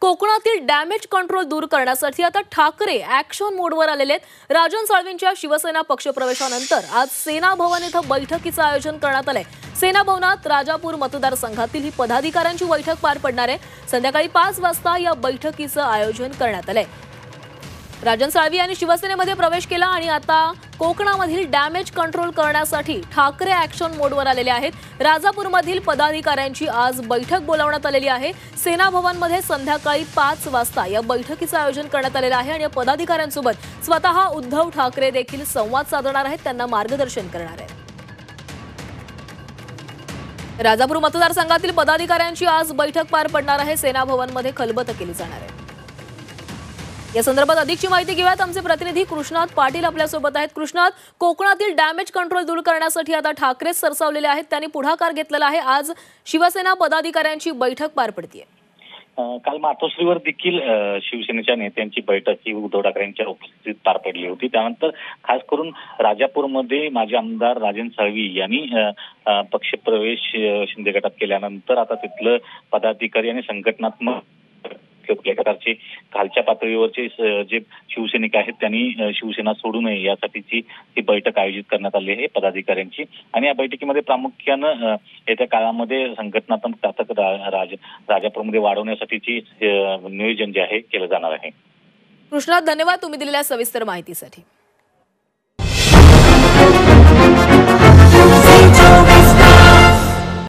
कोकणातील damage control दूर करण्यासाठी आता ठाकरे ऍक्शन मोडवर आलेले आहेत। राजन साळवींच्या शिवसेना पक्षप्रवेशानंतर आज सेना भवन इथं बैठकीचं आयोजन करण्यात आलंय। सेना भवनात राजापूर मतदारसंघातील ही पदाधिकाऱ्यांची बैठक पार पडणार आहे। संध्याकाळी 5 वाजता या बैठकीचं आयोजन करण्यात आलंय। राजन साळवी यांनी शिवसेनेमध्ये प्रवेश केला आणि आता कोकणामधील डॅमेज कंट्रोल करण्यासाठी ठाकरे ऍक्शन मोडवर आलेले आहेत। राजापूरमधील पदाधिकाऱ्यांची आज बैठक बोलावण्यात आलेली आहे। सेना भवनमध्ये संध्याकाळी 5 वाजता या बैठकीचं आयोजन करण्यात आलेलं आहे आणि या पदाधिकाऱ्यांसोबत स्वतः उद्धव ठाकरे देखील संवाद साधणार आहेत, त्यांना मार्गदर्शन करणार आहेत। राजापूर मतदारसंघातील पदाधिकाऱ्यांची आज बैठक पार पडणार आहे। सेना भवनमध्ये खलबत केली जाणार आहे। या संदर्भात अधिकची माहिती घेऊयात, आमचे प्रतिनिधी कृष्णात पाटील आपल्या सोबत आहेत। कृष्णात, कोकणातील डॅमेज कंट्रोल दूर करण्यासाठी आता ठाकरेच सरसावलेले आहेत, त्यांनी पुढाकार घेतलेला आहे। आज शिवसेना पदाधिकाऱ्यांची बैठक पार पडतीये। काल मातोश्रीवर देखील शिवसेनेच्या नेत्यांची बैठक ही उद्धव ठाकरेंच्या उपस्थितीत पार पडली होती। त्यानंतर खास करून राजापूरमध्ये माजी आमदार राजन साळवी यांनी पक्षप्रवेश शिंदे गटात केल्यानंतर आता तिथलं पदाधिकारी आणि संघटनात्मक प्रकारचे खालच्या पातळीवरचे जे शिवसैनिक आहेत त्यांनी शिवसेना सोडू नये यासाठीची ही बैठक आयोजित करण्यात आली आहे पदाधिकाऱ्यांची। आणि या बैठकीमध्ये प्रामुख्यानं येत्या काळामध्ये संघटनात्मक ताकद राजापूरमध्ये वाढवण्यासाठीची नियोजन जे आहे केलं जाणार आहे। कृष्णात, धन्यवाद तुम्ही दिलेल्या सविस्तर माहितीसाठी।